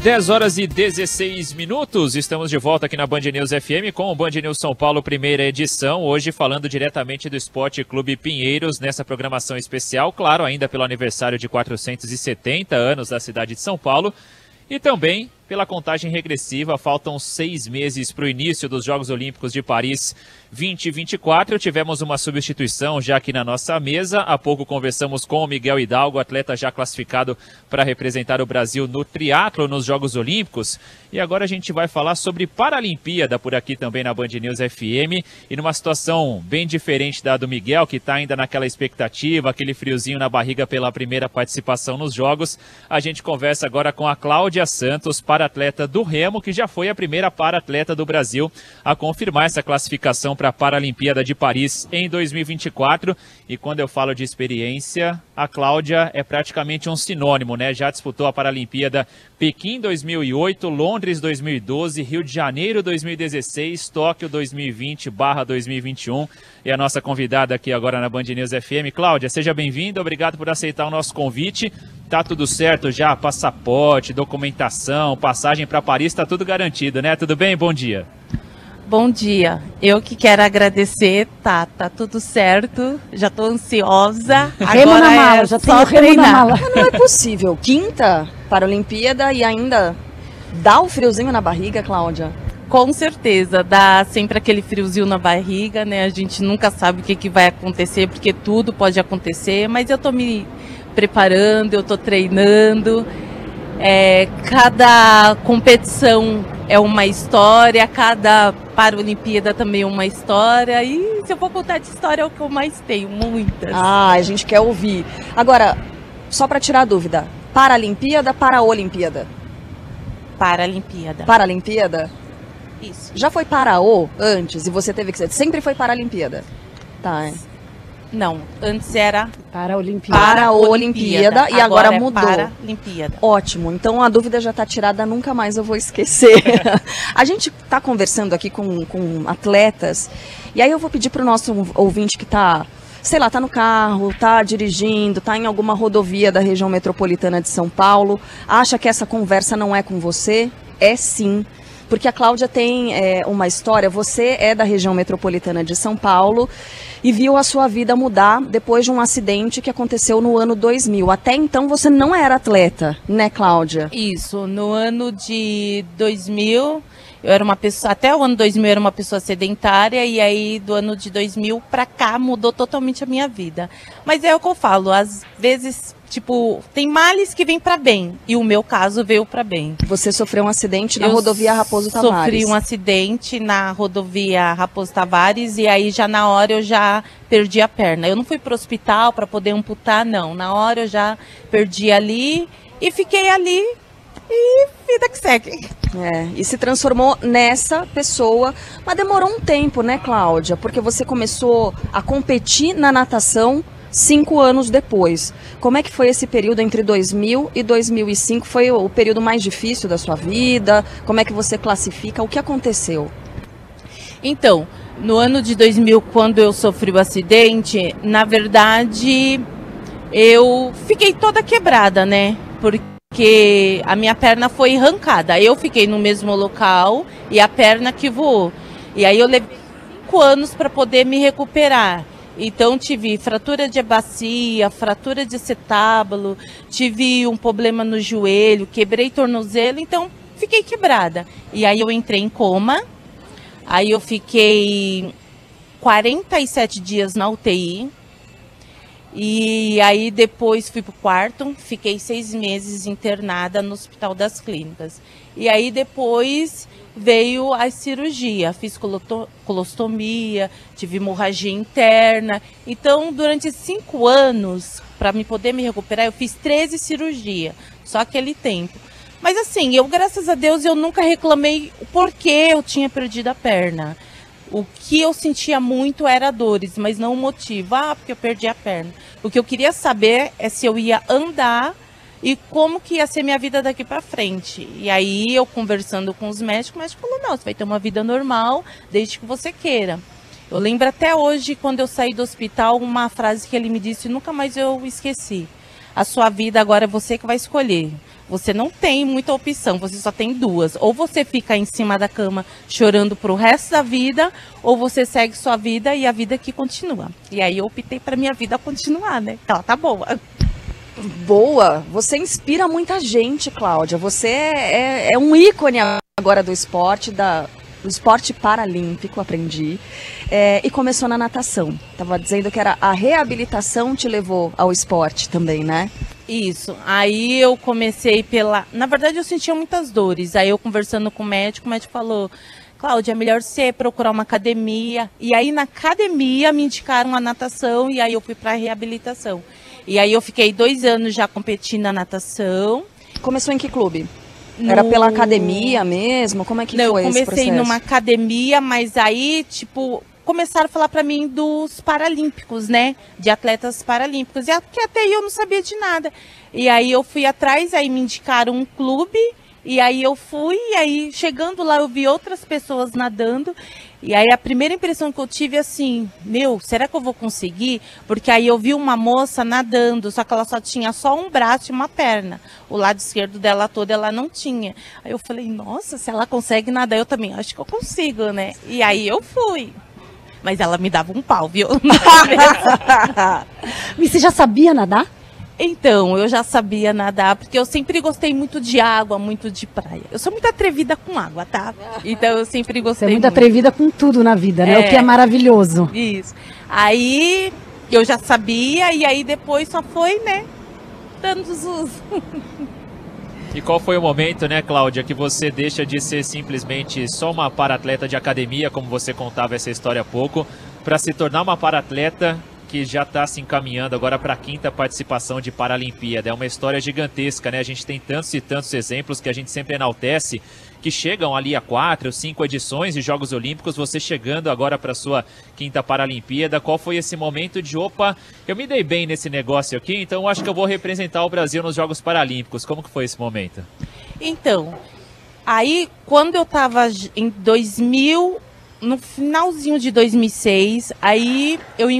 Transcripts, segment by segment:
10 horas e 16 minutos, estamos de volta aqui na Band News FM com o Band News São Paulo, primeira edição, hoje falando diretamente do Esporte Clube Pinheiros, nessa programação especial, claro, ainda pelo aniversário de 470 anos da cidade de São Paulo, e também pela contagem regressiva, faltam 6 meses para o início dos Jogos Olímpicos de Paris 2024. Tivemos uma substituição já aqui na nossa mesa. Há pouco conversamos com o Miguel Hidalgo, atleta já classificado para representar o Brasil no triatlo nos Jogos Olímpicos. E agora a gente vai falar sobre Paralimpíada por aqui também na Band News FM. E numa situação bem diferente da do Miguel, que está ainda naquela expectativa, aquele friozinho na barriga pela primeira participação nos Jogos, a gente conversa agora com a Cláudia Santos, para-atleta do remo, que já foi a primeira para-atleta do Brasil a confirmar essa classificação para a Paralimpíada de Paris em 2024. E quando eu falo de experiência, a Cláudia é praticamente um sinônimo, né? Já disputou a Paralimpíada Pequim 2008, Londres 2012, Rio de Janeiro 2016, Tóquio 2020/2021. E a nossa convidada aqui agora na Band News FM, Cláudia, seja bem-vinda, obrigado por aceitar o nosso convite. Tá tudo certo já? Passaporte, documentação, passagem para Paris, tá tudo garantido, né? Tudo bem? Bom dia. Bom dia, eu que quero agradecer, tá tudo certo, já tô ansiosa, Remo agora na mala, é já só tem remo na treinar. mala. Mas não é possível, quinta Paralimpíada e ainda dá o friozinho na barriga, Cláudia? Com certeza, dá sempre aquele friozinho na barriga, né, a gente nunca sabe o que vai acontecer, porque tudo pode acontecer, mas eu tô me preparando, eu tô treinando, cada competição é uma história, cada Paralimpíada também é uma história, e se eu for contar de história é o que eu mais tenho, muitas. Ah, a gente quer ouvir. Agora, só para tirar a dúvida, Paralimpíada, Paraolimpíada? Paralimpíada. Paralimpíada? Isso. Já foi Paraô antes e você teve que ser? Sempre foi Paralimpíada? Tá, Não, antes era Paraolimpíada e agora mudou. Paralimpíada. Ótimo, então a dúvida já está tirada, nunca mais eu vou esquecer. A gente está conversando aqui com atletas, e aí eu vou pedir para o nosso ouvinte que está, sei lá, está no carro, está dirigindo, está em alguma rodovia da região metropolitana de São Paulo, acha que essa conversa não é com você? É sim. Porque a Cláudia tem uma história, você é da região metropolitana de São Paulo e viu a sua vida mudar depois de um acidente que aconteceu no ano 2000. Até então você não era atleta, né, Cláudia? Isso, no ano de 2000, eu era uma pessoa, até o ano 2000 eu era uma pessoa sedentária, e aí do ano de 2000 pra cá mudou totalmente a minha vida. Mas é o que eu falo, às vezes, tipo, tem males que vêm pra bem, e o meu caso veio pra bem. Você sofreu um acidente na rodovia Raposo Tavares. Sofri um acidente na rodovia Raposo Tavares, e aí já na hora eu já perdi a perna. Eu não fui pro hospital para poder amputar, não. Na hora eu já perdi ali e fiquei ali e vida que segue. E se transformou nessa pessoa, mas demorou um tempo, né, Cláudia? Porque você começou a competir na natação 5 anos depois. Como é que foi esse período entre 2000 e 2005? Foi o período mais difícil da sua vida? Como é que você classifica? O que aconteceu? Então, no ano de 2000, quando eu sofri o acidente, na verdade, eu fiquei toda quebrada, né? Porque a minha perna foi arrancada. Eu fiquei no mesmo local e a perna que voou. E aí eu levei 5 anos para poder me recuperar. Então tive fratura de bacia, fratura de acetábulo, tive um problema no joelho, quebrei tornozelo, então fiquei quebrada. E aí eu entrei em coma, aí eu fiquei 47 dias na UTI, e aí depois fui pro quarto, fiquei 6 meses internada no Hospital das Clínicas. E aí depois veio a cirurgia, fiz colostomia, tive hemorragia interna. Então, durante 5 anos, para poder me recuperar, eu fiz 13 cirurgias, só aquele tempo. Mas assim, eu, graças a Deus, eu nunca reclamei o porquê eu tinha perdido a perna. O que eu sentia muito era dores, mas não o motivo. Porque eu perdi a perna. O que eu queria saber é se eu ia andar e como que ia ser minha vida daqui para frente. E aí, eu conversando com os médicos, o médico falou, não, você vai ter uma vida normal, desde que você queira. Eu lembro até hoje, quando eu saí do hospital, uma frase que ele me disse, nunca mais eu esqueci. A sua vida agora é você que vai escolher. você não tem muita opção, você só tem duas. Ou você fica em cima da cama chorando pro resto da vida, ou você segue sua vida e a vida que continua. E aí eu optei pra minha vida continuar, né? Ela tá boa. Boa! Você inspira muita gente, Cláudia. Você é um ícone agora do esporte, do esporte paralímpico, aprendi. E começou na natação. Tava dizendo que era a reabilitação te levou ao esporte também, né? Isso. Aí eu comecei Na verdade, eu sentia muitas dores. Aí eu conversando com o médico falou: Cláudia, é melhor você procurar uma academia. E aí na academia me indicaram a natação e aí eu fui para reabilitação. E aí eu fiquei 2 anos já competindo na natação. Começou em que clube? Era pela academia mesmo? Como é que foi esse processo? Eu comecei numa academia, mas aí, começaram a falar pra mim dos paralímpicos, né? De atletas paralímpicos. E até aí eu não sabia de nada. E aí eu fui atrás, aí me indicaram um clube. E aí eu fui, e aí chegando lá eu vi outras pessoas nadando. E aí a primeira impressão que eu tive assim, será que eu vou conseguir? Porque aí eu vi uma moça nadando, só que ela só tinha só um braço e uma perna. O lado esquerdo dela todo ela não tinha. Aí eu falei, nossa, se ela consegue nadar, eu também acho que eu consigo, né? E aí eu fui. Mas ela me dava um pau, viu? E você já sabia nadar? Então, eu já sabia nadar, porque eu sempre gostei muito de água, muito de praia. Eu sou muito atrevida com água, tá? Então eu sempre gostei. Você é muito atrevida com tudo na vida, né? O que é maravilhoso. Isso. Aí eu já sabia, e aí depois só foi, né? Dando os... E qual foi o momento, né, Cláudia, que você deixa de ser simplesmente só uma para-atleta de academia, como você contava essa história há pouco, para se tornar uma para-atleta que já está se encaminhando agora para a 5ª participação de Paralimpíada? É uma história gigantesca, né? A gente tem tantos e tantos exemplos que a gente sempre enaltece, que chegam ali a 4 ou 5 edições de Jogos Olímpicos, você chegando agora para a sua 5ª Paralimpíada. Qual foi esse momento de, opa, eu me dei bem nesse negócio aqui, então eu acho que eu vou representar o Brasil nos Jogos Paralímpicos? Como que foi esse momento? Então, aí quando eu estava em 2000, no finalzinho de 2006, aí eu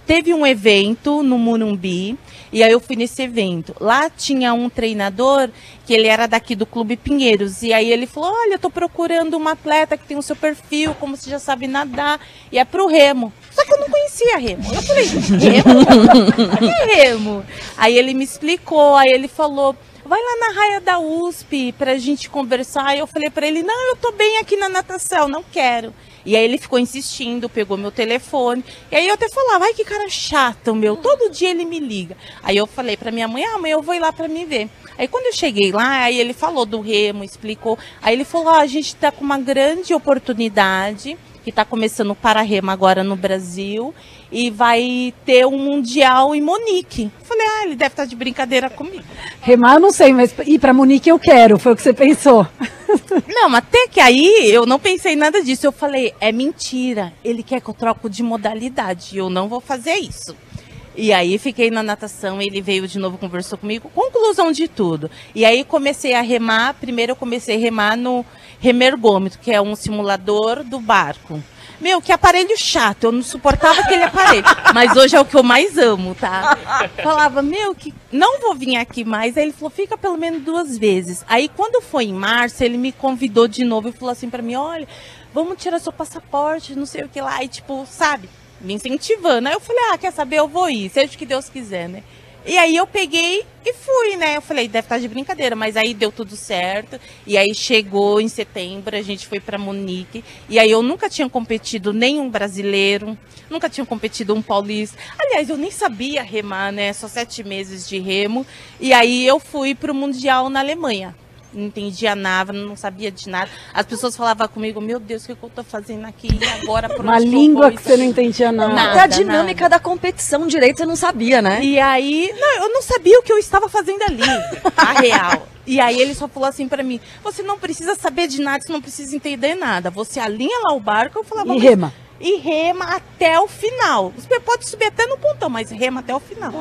teve um evento no Morumbi, e aí eu fui nesse evento. Lá tinha um treinador, que ele era daqui do Clube Pinheiros, e aí ele falou, olha, eu tô procurando uma atleta que tem o seu perfil, como você já sabe nadar, e é pro remo. Só que eu não conhecia remo. Eu falei, remo? Que remo? Aí ele me explicou, aí ele falou, vai lá na raia da USP pra gente conversar. Aí eu falei pra ele, não, eu tô bem aqui na natação, não quero. E aí ele ficou insistindo, pegou meu telefone. E aí eu até falava, ai que cara chato, todo dia ele me liga. Aí eu falei pra minha mãe, mãe, eu vou ir lá pra me ver. Aí quando eu cheguei lá, aí ele falou do remo, explicou. Aí ele falou, a gente tá com uma grande oportunidade, que tá começando o para-remo agora no Brasil, e vai ter um mundial em Munique. Eu falei, ele deve estar de brincadeira comigo. Remar eu não sei, mas ir pra Munique eu quero, foi o que você pensou. Não, até que aí eu não pensei nada disso. Eu falei, é mentira, ele quer que eu troque de modalidade, eu não vou fazer isso. E aí fiquei na natação, ele veio de novo, conversou comigo, conclusão de tudo. E aí comecei a remar, primeiro eu comecei a remar no remergômetro, que é um simulador do barco. Que aparelho chato, eu não suportava aquele aparelho, mas hoje é o que eu mais amo, tá? Falava, que não vou vir aqui mais. Aí ele falou, fica pelo menos 2 vezes. Aí quando foi em março, ele me convidou de novo e falou assim pra mim, olha, vamos tirar seu passaporte, não sei o que lá, e sabe, me incentivando. Aí eu falei, quer saber, eu vou ir, seja o que Deus quiser, né? E aí eu peguei e fui, né? Eu falei, deve estar de brincadeira, mas aí deu tudo certo. E aí chegou em setembro, a gente foi para Munique. E aí eu nunca tinha competido nenhum brasileiro, nunca tinha competido um paulista. Aliás, eu nem sabia remar, né? Só 7 meses de remo. E aí eu fui para o Mundial na Alemanha. Não entendia nada, não sabia de nada. As pessoas falavam comigo, meu Deus, o que eu tô fazendo aqui agora? Uma língua que você não entendia nada. Até a dinâmica da competição direito você não sabia, né? E aí, eu não sabia o que eu estava fazendo ali, a real. E aí ele só falou assim pra mim, você não precisa saber de nada, você não precisa entender nada. Você alinha lá o barco, eu falava... E rema. E rema até o final. Você pode subir até no pontão, mas rema até o final.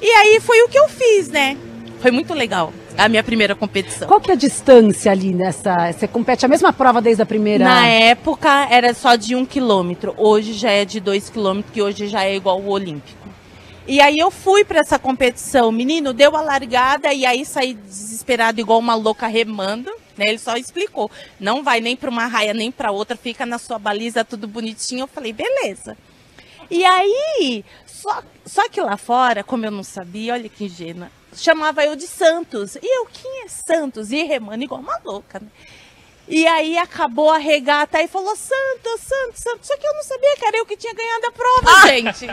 E aí foi o que eu fiz, né? Foi muito legal. A minha primeira competição. Qual que é a distância ali nessa? Você compete a mesma prova desde a primeira? Na época era só de 1 quilômetro. Hoje já é de 2 quilômetros, que hoje já é igual o olímpico. E aí eu fui para essa competição. Menino, deu a largada e aí saí desesperado igual uma louca remando. Né? Ele só explicou. Não vai nem para uma raia nem para outra, fica na sua baliza tudo bonitinho. Eu falei, beleza. E aí, só que lá fora, como eu não sabia, olha que ingênua, chamava eu de Santos. E eu, quem é Santos? E remando igual uma louca, né? E aí acabou a regata e falou, Santos. Só que eu não sabia que era eu que tinha ganhado a prova, gente.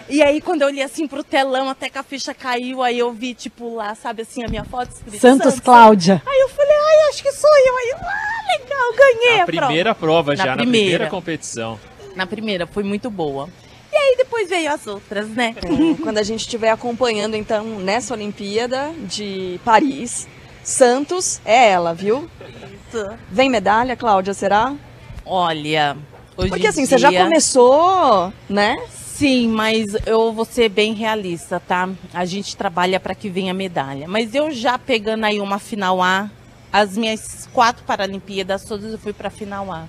E aí quando eu olhei assim pro telão, até que a ficha caiu, aí eu vi, tipo, lá, sabe assim, a minha foto escrita Santos Cláudia. Aí eu falei, ai, acho que sou eu. Aí, legal, ganhei a prova. Na primeira prova já, na primeira competição. Na primeira, foi muito boa. E aí depois veio as outras, né? Quando a gente estiver acompanhando, então, nessa Olimpíada de Paris, Santos é ela, viu? Vem medalha, Cláudia, será? Olha, hoje Porque assim, em você já dia- começou, né? Sim, mas eu vou ser bem realista, tá? A gente trabalha para que venha medalha. Mas eu já pegando aí uma final A, as minhas 4 Paralimpíadas, todas eu fui para final A.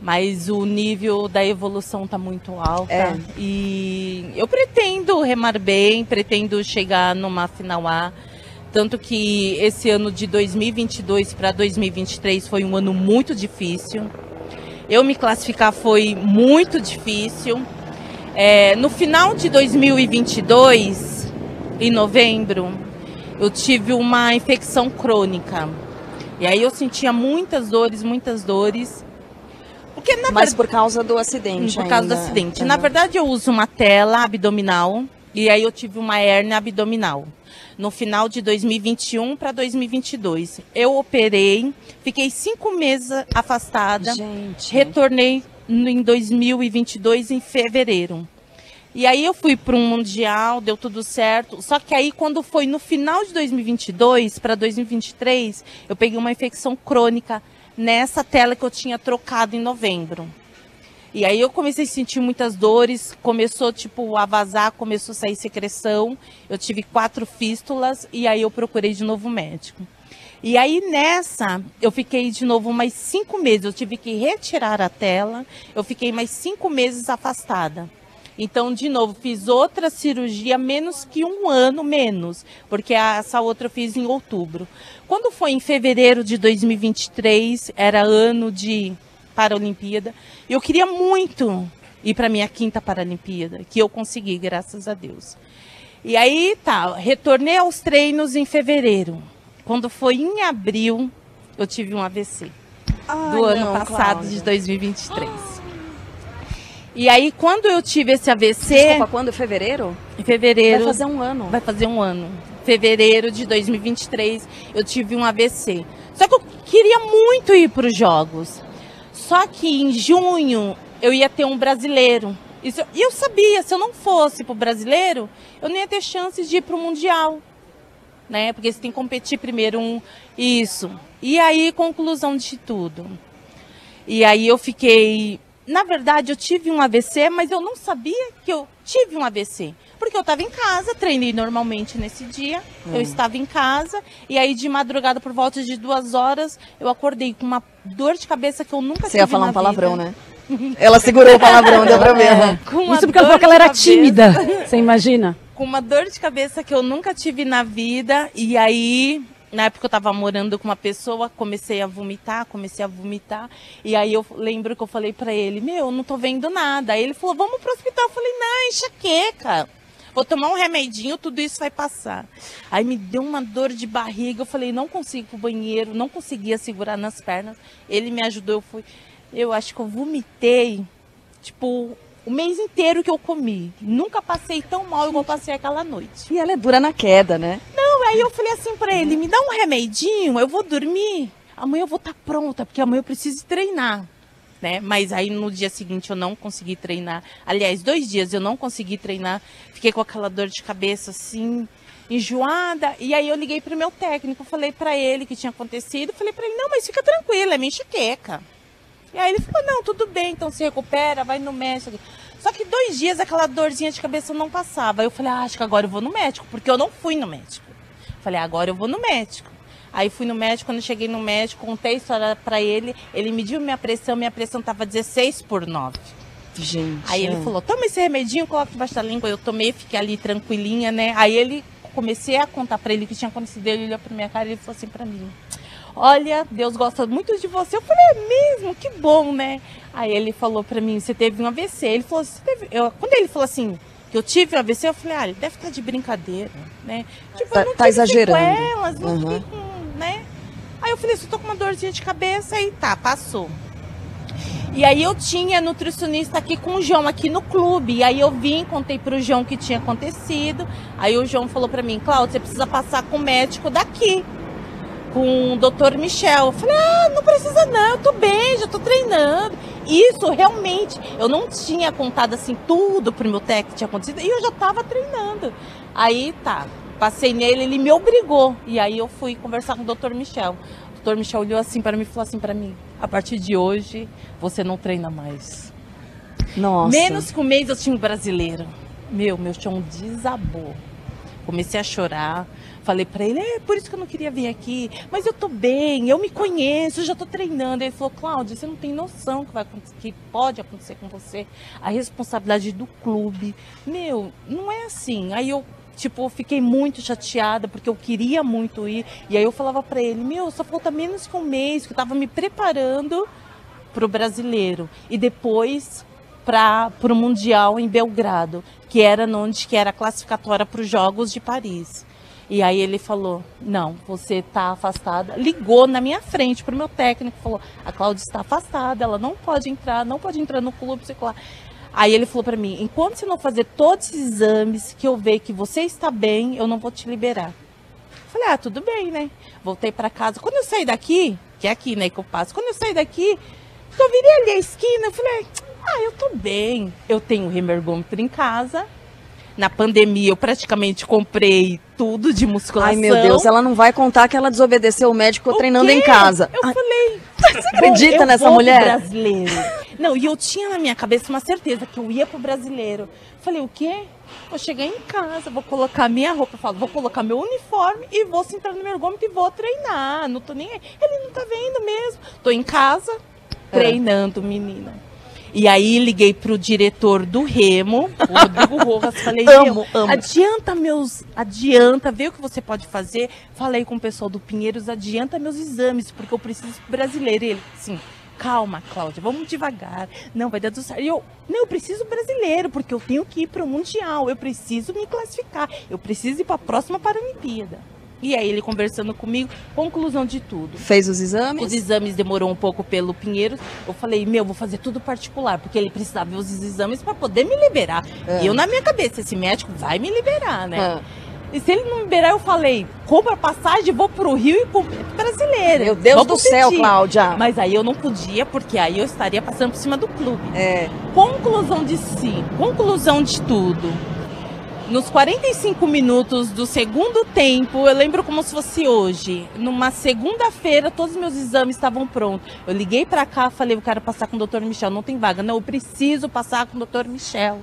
Mas o nível da evolução tá muito alta. É. E eu pretendo remar bem, pretendo chegar numa final A. Tanto que esse ano de 2022 para 2023 foi um ano muito difícil. Eu me classificar foi muito difícil. No final de 2022, em novembro, eu tive uma infecção crônica. E aí eu sentia muitas dores, Porque, Mas por causa do acidente por causa do ainda. acidente. Uhum. Na verdade, eu uso uma tela abdominal e aí eu tive uma hérnia abdominal. No final de 2021 para 2022. Eu operei, fiquei 5 meses afastada, Gente. retornei em 2022 em fevereiro. E aí eu fui para um mundial, deu tudo certo. Só que aí quando foi no final de 2022 para 2023, eu peguei uma infecção crônica nessa tela que eu tinha trocado em novembro. E aí eu comecei a sentir muitas dores, começou tipo a vazar, começou a sair secreção. Eu tive 4 fístulas e aí eu procurei de novo um médico. E aí nessa, eu fiquei de novo mais 5 meses, eu tive que retirar a tela, eu fiquei mais 5 meses afastada. Então, de novo, fiz outra cirurgia, menos que 1 ano menos, porque essa outra eu fiz em outubro. Quando foi em fevereiro de 2023, era ano de Paralimpíada, eu queria muito ir para minha 5ª Paralimpíada, que eu consegui, graças a Deus. E aí, tá, retornei aos treinos em fevereiro. Quando foi em abril, eu tive um AVC. Do ano passado, Cláudia. de 2023. E aí, quando eu tive esse AVC, Desculpa, quando? Fevereiro? em fevereiro... Vai fazer um ano. Vai fazer um ano. Fevereiro de 2023, eu tive um AVC. Só que eu queria muito ir para os Jogos. Só que em junho, eu ia ter um brasileiro. E eu sabia, se eu não fosse para o brasileiro, eu não ia ter chances de ir para o Mundial. Né? Porque você tem que competir primeiro isso. E aí, conclusão de tudo. E aí eu fiquei... Na verdade, eu tive um AVC, mas eu não sabia que eu tive um AVC. Porque eu estava em casa, treinei normalmente nesse dia. Eu estava em casa. E aí, de madrugada, por volta de 2 horas, eu acordei com uma dor de cabeça que eu nunca tive. Você ia falar um palavrão, vida. né? Ela segurou o palavrão, deu pra ver. Com uma Isso porque ela dor falou que ela era de cabeça. tímida. Você imagina? Com uma dor de cabeça que eu nunca tive na vida. E aí, na época eu tava morando com uma pessoa, comecei a vomitar. E aí eu lembro que eu falei pra ele, eu não tô vendo nada. Aí ele falou, vamos pro hospital. Eu falei, não, enxaqueca. Vou tomar um remedinho, tudo isso vai passar. Aí me deu uma dor de barriga. Eu falei, não consigo ir pro banheiro, não conseguia segurar nas pernas. Ele me ajudou, eu acho que eu vomitei, tipo... O mês inteiro que eu comi. Nunca passei tão mal igual passei aquela noite. E ela é dura na queda, né? Não, aí eu falei assim pra ele, me dá um remedinho, eu vou dormir. Amanhã eu vou estar pronta, porque amanhã eu preciso treinar. Né? Mas aí no dia seguinte eu não consegui treinar. Aliás, 2 dias eu não consegui treinar. Fiquei com aquela dor de cabeça assim, enjoada. E aí eu liguei pro meu técnico, falei pra ele o que tinha acontecido. Falei pra ele, não, mas fica tranquila, é minha enxaqueca. E aí ele falou, não, tudo bem, então se recupera, vai no médico. Só que 2 dias aquela dorzinha de cabeça não passava. Aí eu falei, acho que agora eu vou no médico, porque eu não fui no médico. Falei, agora eu vou no médico. Aí fui no médico, quando eu cheguei no médico, contei a história pra ele, ele mediu minha pressão estava 16/9. Gente. Aí ele falou, toma esse remedinho, coloca debaixo da língua. Eu tomei, fiquei ali tranquilinha, né? Aí ele, comecei a contar pra ele o que tinha acontecido. Ele olhou pra minha cara e ele falou assim pra mim, olha, Deus gosta muito de você. Eu falei, é mesmo? Que bom, né? Aí ele falou pra mim, você teve um AVC. Ele falou, você teve... Quando ele falou assim, que eu tive um AVC, eu falei, ele deve estar de brincadeira, né? Tipo, eu não tá exagerando. Sequelas, não fiquei com, né? Aí eu falei, só tô com uma dorzinha de cabeça. Aí tá, passou. E aí eu tinha nutricionista aqui com o João, aqui no clube. E aí eu vim, contei pro João o que tinha acontecido. Aí o João falou pra mim, Cláudia, você precisa passar com o médico daqui, com o Dr. Michel. Eu falei, não precisa não, eu tô bem, já tô treinando. Isso, realmente, eu não tinha contado assim tudo pro meu técnico que tinha acontecido e eu já tava treinando. Aí tá, passei nele, ele me obrigou. E aí eu fui conversar com o Dr. Michel. O Dr. Michel olhou assim para mim e falou assim para mim, a partir de hoje, você não treina mais. Nossa. Menos que um mês eu tinha um brasileiro. Meu chão desabou. Comecei a chorar. Falei pra ele, por isso que eu não queria vir aqui. Mas eu tô bem, eu me conheço, eu já tô treinando. Ele falou, Cláudia, você não tem noção que pode acontecer com você. A responsabilidade do clube. Não é assim. Aí eu, fiquei muito chateada, porque eu queria muito ir. E aí eu falava pra ele, só falta menos que um mês, que eu tava me preparando pro brasileiro. E depois pro Mundial em Belgrado, que era a classificatória para os Jogos de Paris. E aí ele falou, não, você está afastada. Ligou na minha frente para o meu técnico, falou, a Cláudia está afastada, ela não pode entrar no clube, sei lá. Aí ele falou para mim, enquanto você não fazer todos os exames, que eu ver que você está bem, eu não vou te liberar. Falei, tudo bem, né? Voltei para casa. Quando eu saí daqui, que é aqui, né, que eu passo, quando eu saí daqui, eu virei ali a esquina, eu falei, eu tô bem. Eu tenho um ergômetro em casa. Na pandemia, eu praticamente comprei tudo de musculação. Ai, meu Deus, ela não vai contar que ela desobedeceu o médico treinando em casa. Eu falei, você acredita nessa mulher? Brasileiro. Não, e eu tinha na minha cabeça uma certeza que eu ia pro brasileiro. Falei, o quê? Vou chegar em casa, vou colocar minha roupa, vou colocar meu uniforme e vou sentar no meu ergômetro e vou treinar. Não tô nem aí. Ele não tá vendo mesmo. Tô em casa, treinando, menina. E aí liguei pro diretor do Remo, o Rodrigo Rojas, falei, amo. Adianta, vê o que você pode fazer. Falei com o pessoal do Pinheiros, adianta meus exames, porque eu preciso pro brasileiro. E ele, assim, calma, Cláudia, vamos devagar. Não, vai dar tudo certo. E eu preciso brasileiro, porque eu tenho que ir pro Mundial, eu preciso me classificar, eu preciso ir pra próxima Paralimpíada. E aí ele conversando comigo, conclusão de tudo. Fez os exames? Os exames demorou um pouco pelo Pinheiros. Eu falei, vou fazer tudo particular, porque ele precisava ver os exames para poder me liberar. E eu na minha cabeça, esse médico vai me liberar, né? E se ele não me liberar, eu falei, compra passagem, vou pro Rio e compro brasileira. Meu Deus do céu, Cláudia. Mas aí eu não podia, porque aí eu estaria passando por cima do clube. Conclusão de tudo. Nos 45 minutos do segundo tempo, eu lembro como se fosse hoje. Numa segunda-feira, todos os meus exames estavam prontos. Eu liguei pra cá, falei, eu quero passar com o Dr. Michel. Não tem vaga. Não, eu preciso passar com o Dr. Michel.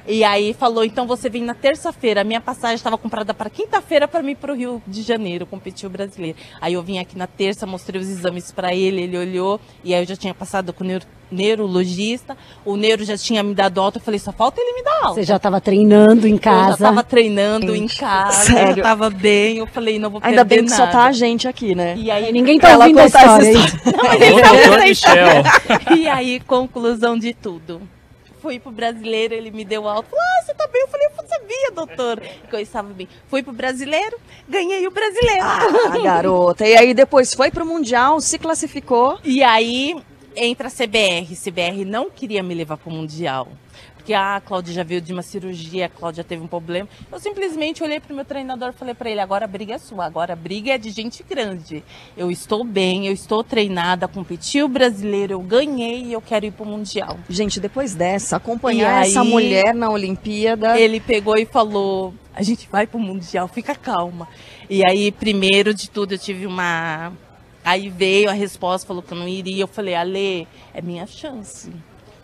E aí falou, então você vem na terça-feira. A minha passagem estava comprada para quinta-feira para mim ir para o Rio de Janeiro, competir o brasileiro. Aí eu vim aqui na terça, mostrei os exames para ele, ele olhou. E aí eu já tinha passado com o neurologista. O neuro já tinha me dado alta. Eu falei, só falta ele me dar alta. Você já estava treinando em casa? Eu já estava treinando em casa. Sério? Eu estava bem. Eu falei, não vou perder Ainda bem que nada. só tá a gente aqui, né? E aí ninguém tá ouvindo a história aí. Não, mas ele tá ouvindo a história. E aí, conclusão de tudo. Fui pro brasileiro, ele me deu alto. Falou, você tá bem? Eu falei, eu sabia, doutor, que eu estava bem. Fui pro brasileiro, ganhei o brasileiro. Garota. E aí depois foi pro Mundial, se classificou. E aí entra a CBR. CBR não queria me levar pro Mundial. Porque a Cláudia já veio de uma cirurgia, a Cláudia teve um problema. Eu simplesmente olhei pro meu treinador e falei para ele, agora a briga é sua, agora a briga é de gente grande. Eu estou bem, eu estou treinada, competi o brasileiro, eu ganhei e eu quero ir pro Mundial. Gente, depois dessa, acompanhar essa mulher na Olimpíada... Ele pegou e falou, a gente vai pro Mundial, fica calma. E aí, primeiro de tudo, eu tive uma... Aí veio a resposta, falou que eu não iria. Eu falei, Ale, é minha chance.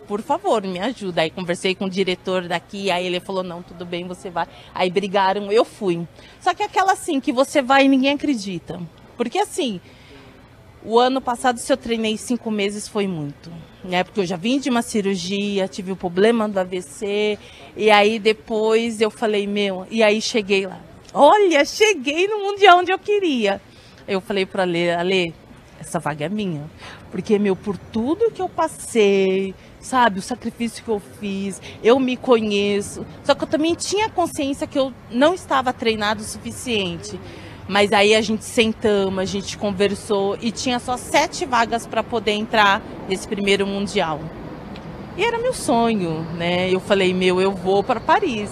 Por favor, me ajuda. Aí conversei com o diretor daqui, aí ele falou, não, tudo bem, você vai. Aí brigaram, eu fui. Só que aquela assim, que você vai e ninguém acredita. Porque assim, O ano passado, se eu treinei 5 meses, foi muito. Né? Porque eu já vim de uma cirurgia, tive o problema do AVC. E aí depois eu falei, e aí cheguei lá. Olha, cheguei no Mundial onde eu queria. Eu falei para Ale, essa vaga é minha. Porque, por tudo que eu passei, sabe, o sacrifício que eu fiz, eu me conheço. Só que eu também tinha consciência que eu não estava treinado o suficiente. Mas aí a gente sentamos, a gente conversou e tinha só 7 vagas para poder entrar nesse primeiro Mundial. E era meu sonho, né? Eu falei, eu vou para Paris.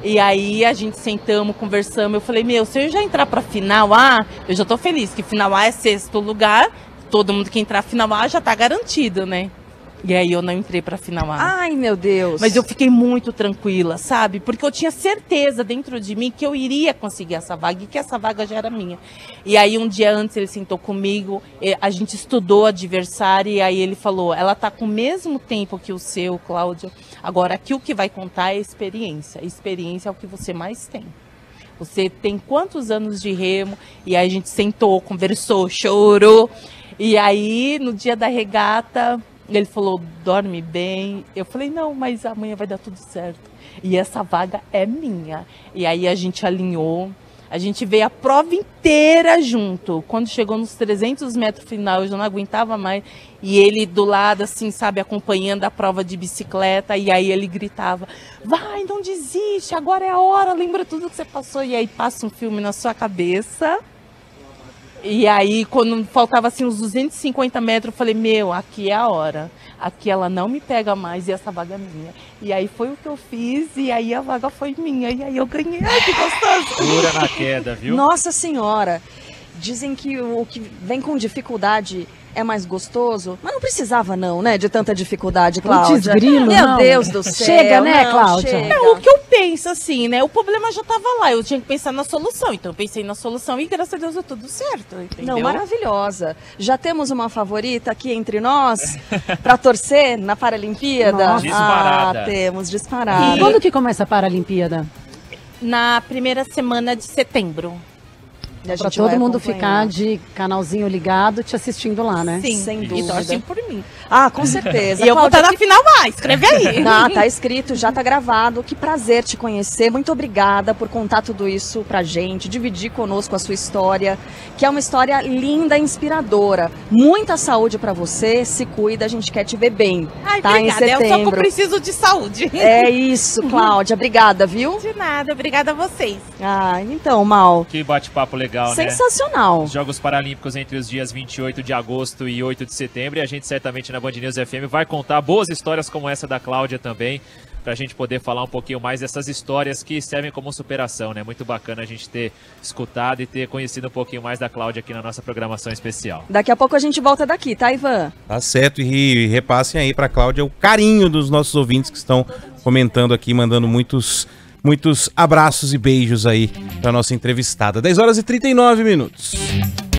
E aí a gente sentamos, conversamos, eu falei, se eu já entrar para final A, eu já tô feliz, que final A é 6º lugar, todo mundo que entrar final A já tá garantido, né? E aí eu não entrei pra final A. Ai, meu Deus. Mas eu fiquei muito tranquila, sabe? Porque eu tinha certeza dentro de mim que eu iria conseguir essa vaga e que essa vaga já era minha. E aí um dia antes ele sentou comigo, a gente estudou a adversária e aí ele falou, ela tá com o mesmo tempo que o seu, Cláudia. Agora aqui o que vai contar é experiência. Experiência é o que você mais tem. Você tem quantos anos de remo? E aí a gente sentou, conversou, chorou. E aí no dia da regata... Ele falou, dorme bem. Eu falei, não, mas amanhã vai dar tudo certo. E essa vaga é minha. E aí a gente alinhou. A gente veio a prova inteira junto. Quando chegou nos 300 metros final, eu já não aguentava mais. E ele do lado, assim, sabe, acompanhando a prova de bicicleta. E aí ele gritava, vai, não desiste, agora é a hora, lembra tudo que você passou. E aí passa um filme na sua cabeça. E aí, quando faltava assim uns 250 metros, eu falei, aqui é a hora. Aqui ela não me pega mais e essa vaga é minha. E aí foi o que eu fiz e aí a vaga foi minha. E aí eu ganhei. Ai, que gostoso. Pura na queda, viu? Nossa Senhora. Dizem que o que vem com dificuldade é mais gostoso, mas não precisava não, né, de tanta dificuldade, Cláudia. Meu Deus do céu. Chega, né, Cláudia? Chega. É o que eu penso, assim, né? O problema já estava lá, eu tinha que pensar na solução. Então eu pensei na solução e graças a Deus deu tudo certo, entendeu? Não, maravilhosa. Já temos uma favorita aqui entre nós para torcer na Paralimpíada? Nossa. Disparada. Temos, disparada. E quando que começa a Paralimpíada? Na primeira semana de setembro. E a Pra gente todo vai mundo acompanhar. ficar de canalzinho ligado te assistindo lá, né? Sim, Sem e dúvida. torcem por mim. Ah, com certeza. E eu vou Cláudia, estar na final A, escreve aí. Tá escrito, já tá gravado. Que prazer te conhecer. Muito obrigada por contar tudo isso pra gente, dividir conosco a sua história, que é uma história linda e inspiradora. Muita saúde pra você, se cuida, a gente quer te ver bem. Ai, tá? obrigada, Em eu só que eu setembro. preciso de saúde. É isso, Cláudia. Obrigada, viu? De nada, obrigada a vocês. Ah, então, Mal. Que bate-papo legal, né? Sensacional. Os Jogos Paralímpicos entre os dias 28 de agosto e 8 de setembro. E a gente certamente na Band News FM vai contar boas histórias como essa da Cláudia também, pra gente poder falar um pouquinho mais dessas histórias que servem como superação, né? Muito bacana a gente ter escutado e ter conhecido um pouquinho mais da Cláudia aqui na nossa programação especial. Daqui a pouco a gente volta daqui, tá, Ivan? Tá certo, e repassem aí pra Cláudia o carinho dos nossos ouvintes que estão comentando aqui, mandando muitos abraços e beijos aí pra nossa entrevistada. 10 horas e 39 minutos.